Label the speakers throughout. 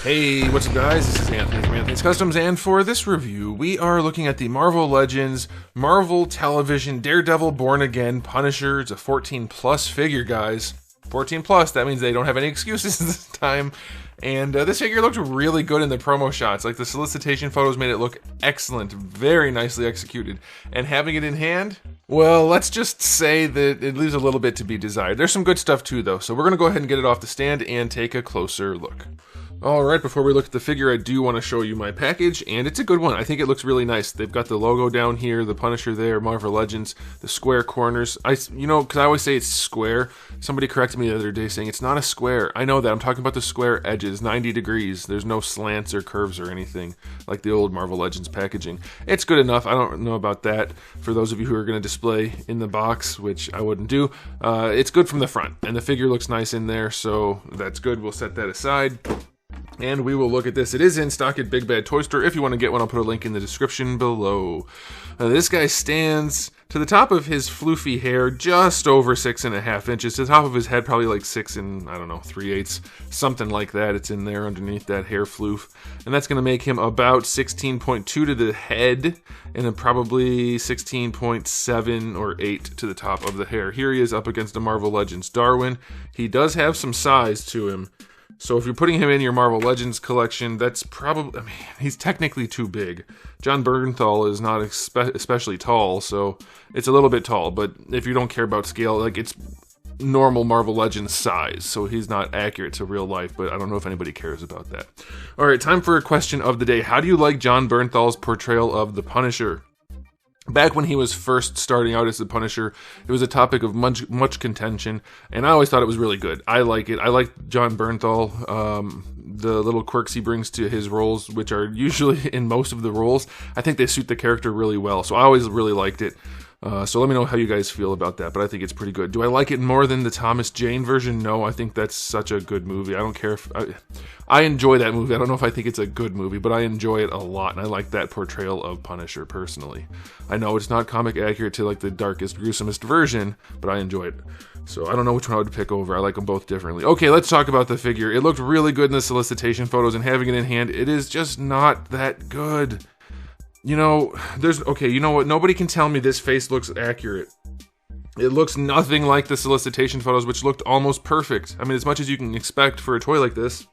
Speaker 1: Hey, what's up guys? This is Anthony from Anthony's Customs, and for this review, we are looking at the Marvel Legends Marvel Television Daredevil Born Again Punisher. It's a 14 plus figure, guys. 14 plus, that means they don't have any excuses this time. And this figure looked really good in the promo shots. Like, the solicitation photos made it look excellent, very nicely executed. And having it in hand, well, let's just say that it leaves a little bit to be desired. There's some good stuff too, though, so we're going to go ahead and get it off the stand and take a closer look. Alright, before we look at the figure, I do want to show you my package, and it's a good one. I think it looks really nice. They've got the logo down here, the Punisher there, Marvel Legends, the square corners. Because I always say it's square. Somebody corrected me the other day saying it's not a square. I know that. I'm talking about the square edges, 90 degrees. There's no slants or curves or anything like the old Marvel Legends packaging. It's good enough. I don't know about that. For those of you who are going to display in the box, which I wouldn't do, it's good from the front, and the figure looks nice in there, so that's good. We'll set that aside. And we will look at this. It is in stock at Big Bad Toy Store. If you want to get one, I'll put a link in the description below. This guy stands to the top of his floofy hair just over 6.5 inches. To the top of his head, probably like 6 and, 3/8, something like that. It's in there underneath that hair floof. And that's going to make him about 16.2 to the head, and then probably 16.7 or 8 to the top of the hair. Here he is up against a Marvel Legends Darwin. He does have some size to him. So if you're putting him in your Marvel Legends collection, that's probably, he's technically too big. Jon Bernthal is not especially tall, so it's a little bit tall, but if you don't care about scale, like, it's normal Marvel Legends size, so he's not accurate to real life, but I don't know if anybody cares about that. Alright, time for a question of the day. How do you like Jon Bernthal's portrayal of the Punisher? Back when he was first starting out as the Punisher, it was a topic of much contention, and I always thought it was really good. I like it. I like Jon Bernthal, the little quirks he brings to his roles, which are usually in most of the roles. I think they suit the character really well, so I always really liked it. So let me know how you guys feel about that, but I think it's pretty good. Do I like it more than the Thomas Jane version? No, I think that's such a good movie. I don't care if... I enjoy that movie. I don't know if I think it's a good movie, but I enjoy it a lot, and I like that portrayal of Punisher, personally. I know it's not comic accurate to, like, the darkest, gruesomest version, but I enjoy it. So I don't know which one I would pick over. I like them both differently. Okay, let's talk about the figure. It looked really good in the solicitation photos, and having it in hand, it is just not that good. You know, you know what? Nobody can tell me this face looks accurate. It looks nothing like the solicitation photos, which looked almost perfect. I mean, as much as you can expect for a toy like this.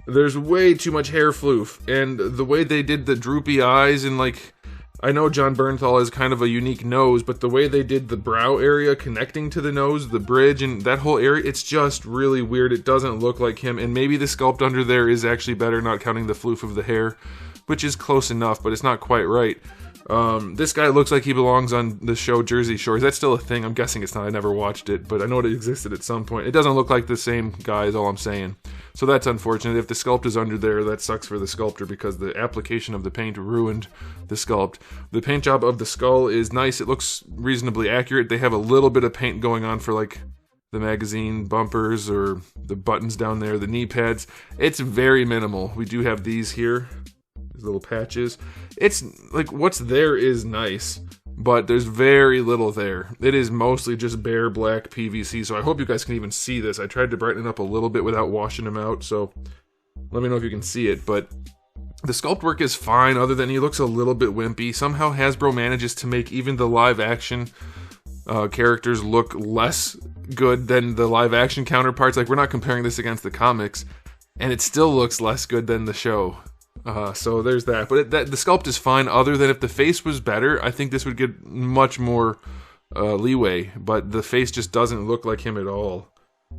Speaker 1: There's way too much hair floof, and the way they did the droopy eyes, and, like, I know Jon Bernthal has kind of a unique nose, but the way they did the brow area connecting to the nose, the bridge, and that whole area, it's just really weird. It doesn't look like him, and maybe the sculpt under there is actually better, not counting the floof of the hair, which is close enough, but it's not quite right. This guy looks like he belongs on the show Jersey Shore. Is that still a thing? I'm guessing it's not. I never watched it, but I know it existed at some point. It doesn't look like the same guy, is all I'm saying. So that's unfortunate. If the sculpt is under there, that sucks for the sculptor, because the application of the paint ruined the sculpt. The paint job of the skull is nice. It looks reasonably accurate. They have a little bit of paint going on for, like, the magazine bumpers or the buttons down there, the knee pads. It's very minimal. We do have these here. Little patches. It's like, what's there is nice, but there's very little there. It is mostly just bare black PVC, so I hope you guys can even see this. I tried to brighten it up a little bit without washing them out, so let me know if you can see it, but the sculpt work is fine, other than he looks a little bit wimpy. Somehow Hasbro manages to make even the live action characters look less good than the live action counterparts. Like, we're not comparing this against the comics, and it still looks less good than the show. So there's that. But the sculpt is fine, other than if the face was better, I think this would get much more leeway. But the face just doesn't look like him at all.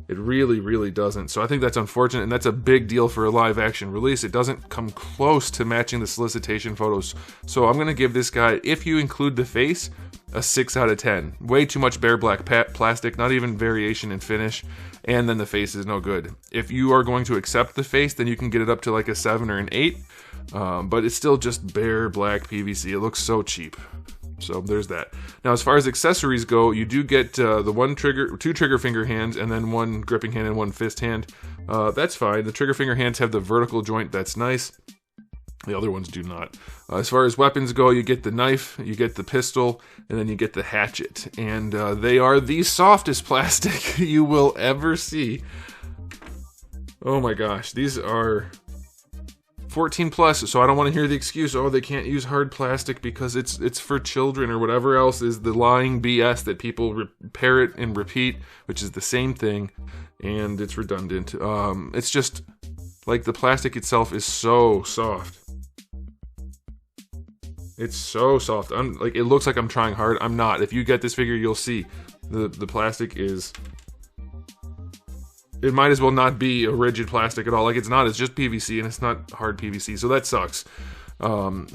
Speaker 1: It really, really doesn't. So I think that's unfortunate, and that's a big deal for a live-action release. It doesn't come close to matching the solicitation photos. So I'm going to give this guy, if you include the face, a 6 out of 10. Way too much bare black plastic, not even variation in finish, and then the face is no good. If you are going to accept the face, then you can get it up to like a 7 or an 8, but it's still just bare black PVC. It looks so cheap. So there's that. Now, as far as accessories go, you do get the two trigger finger hands, and then one gripping hand and one fist hand. That's fine. The trigger finger hands have the vertical joint. That's nice. The other ones do not. As far as weapons go, you get the knife, you get the pistol, and then you get the hatchet. And they are the softest plastic you will ever see. Oh my gosh, these are 14 plus, so I don't want to hear the excuse, oh, they can't use hard plastic because it's for children or whatever else is the lying BS that people parrot and repeat, which is the same thing, and it's redundant. It's just, like, the plastic itself is so soft. It's so soft. It looks like I'm trying hard. I'm not. If you get this figure, you'll see the plastic is... It might as well not be a rigid plastic at all. Like, it's not. It's just PVC, and it's not hard PVC, so that sucks.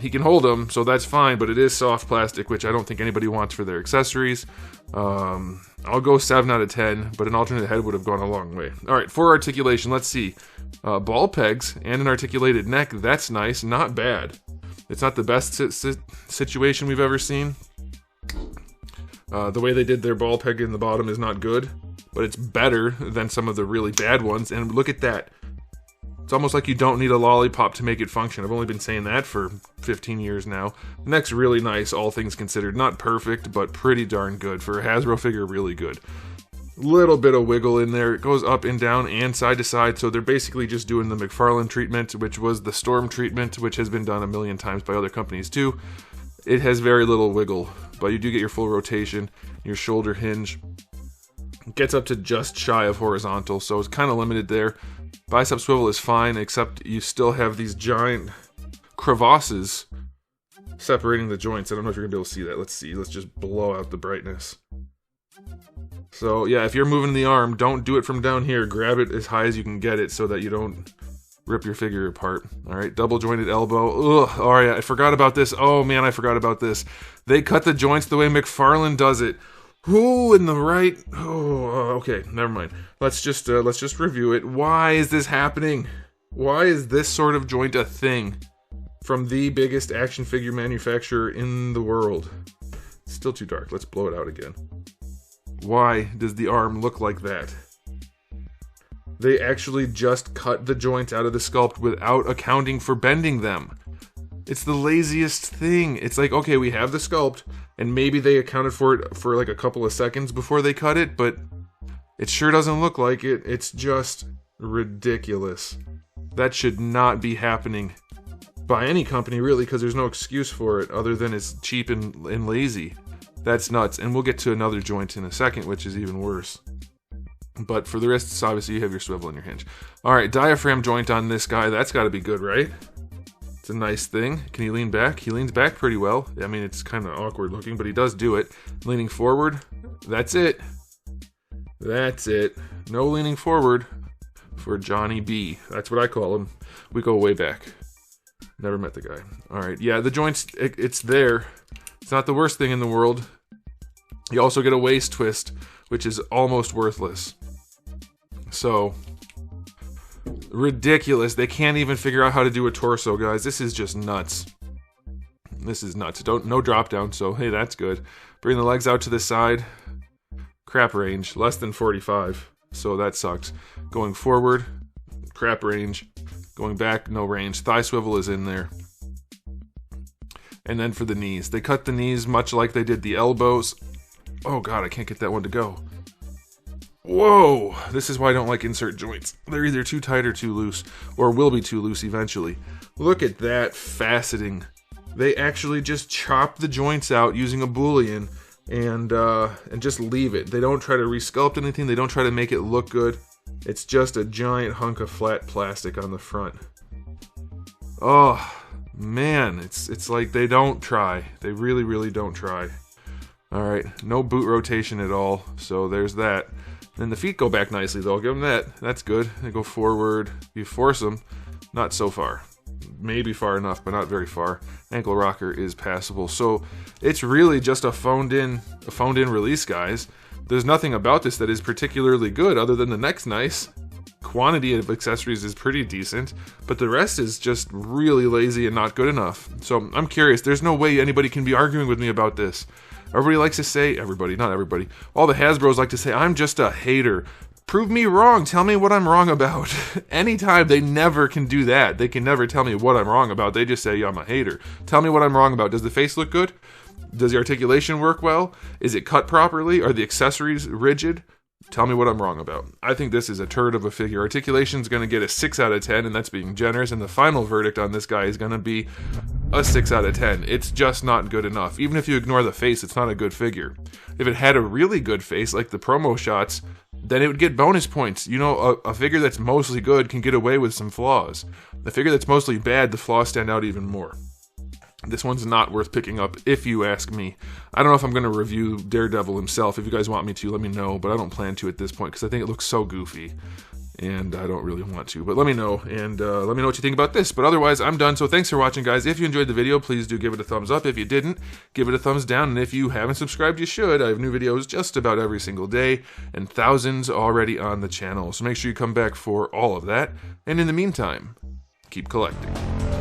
Speaker 1: He can hold them, so that's fine, but it is soft plastic, which I don't think anybody wants for their accessories. I'll go 7 out of 10, but an alternate head would have gone a long way. All right, for articulation, let's see. Ball pegs and an articulated neck. That's nice. Not bad. It's not the best situation we've ever seen. The way they did their ball peg in the bottom is not good, but it's better than some of the really bad ones. And look at that. It's almost like you don't need a lollipop to make it function. I've only been saying that for 15 years now. The neck's really nice, all things considered. Not perfect, but pretty darn good. For a Hasbro figure, really good. Little bit of wiggle in there. It goes up and down and side to side, so they're basically just doing the McFarlane treatment, which was the Storm treatment, which has been done a million times by other companies too. It has very little wiggle, but you do get your full rotation, your shoulder hinge. It gets up to just shy of horizontal, so it's kind of limited there. Bicep swivel is fine, except you still have these giant crevasses separating the joints. I don't know if you're going to be able to see that. Let's see. Let's just blow out the brightness. So, yeah, if you're moving the arm, don't do it from down here. Grab it as high as you can get it so that you don't rip your figure apart. All right, double jointed elbow. Ugh, all right, I forgot about this. Oh, man, I forgot about this. They cut the joints the way McFarlane does it. Who in the right? Oh, okay, never mind. Let's just review it. Why is this happening? Why is this sort of joint a thing from the biggest action figure manufacturer in the world? It's still too dark. Let's blow it out again. Why does the arm look like that? They actually just cut the joints out of the sculpt without accounting for bending them. It's the laziest thing. It's like, okay, we have the sculpt, and maybe they accounted for it for like a couple of seconds before they cut it, but it sure doesn't look like it. It's just ridiculous. That should not be happening by any company, really, because there's no excuse for it other than it's cheap and lazy. That's nuts, and we'll get to another joint in a second, which is even worse. But for the rest, obviously, you have your swivel and your hinge. Alright, diaphragm joint on this guy. That's got to be good, right? It's a nice thing. Can he lean back? He leans back pretty well. I mean, it's kind of awkward looking, but he does do it. Leaning forward. That's it. That's it. No leaning forward for Johnny B. That's what I call him. We go way back. Never met the guy. Alright, yeah, the joints, it's there. It's not the worst thing in the world. You also get a waist twist, which is almost worthless. So, ridiculous. They can't even figure out how to do a torso, guys. This is just nuts. This is nuts. No drop down, so hey, that's good. Bring the legs out to the side. Crap range, less than 45. So that sucks. Going forward, crap range. Going back, no range. Thigh swivel is in there. And then for the knees. They cut the knees much like they did the elbows. Oh god, I can't get that one to go. Whoa! This is why I don't like insert joints. They're either too tight or too loose, or will be too loose eventually. Look at that faceting. They actually just chop the joints out using a boolean and just leave it. They don't try to resculpt anything. They don't try to make it look good. It's just a giant hunk of flat plastic on the front. Oh man, it's like they don't try. They really, really don't try. Alright, no boot rotation at all, so there's that. Then the feet go back nicely though, I'll give them that. That's good. They go forward. You force them, not so far. Maybe far enough, but not very far. Ankle rocker is passable. So it's really just a phoned in release, guys. There's nothing about this that is particularly good other than the neck's nice. Quantity of accessories is pretty decent, but the rest is just really lazy and not good enough. So I'm curious, there's no way anybody can be arguing with me about this. Everybody likes to say, not everybody, all the Hasbros like to say, I'm just a hater. Prove me wrong, tell me what I'm wrong about. Anytime, they never can do that. They can never tell me what I'm wrong about. They just say, yeah, I'm a hater. Tell me what I'm wrong about. Does the face look good? Does the articulation work well? Is it cut properly? Are the accessories rigid? Tell me what I'm wrong about. I think this is a turd of a figure. Articulation's going to get a 6 out of 10, and that's being generous, and the final verdict on this guy is going to be a 6 out of 10. It's just not good enough. Even if you ignore the face, it's not a good figure. If it had a really good face, like the promo shots, then it would get bonus points. You know, a figure that's mostly good can get away with some flaws. A figure that's mostly bad, the flaws stand out even more. This one's not worth picking up, if you ask me. I don't know if I'm going to review Daredevil himself. If you guys want me to, let me know, but I don't plan to at this point, because I think it looks so goofy, and I don't really want to. But let me know, and let me know what you think about this. But otherwise, I'm done, so thanks for watching, guys. If you enjoyed the video, please do give it a thumbs up. If you didn't, give it a thumbs down, and if you haven't subscribed, you should. I have new videos just about every single day, and thousands already on the channel, so make sure you come back for all of that. And in the meantime, keep collecting.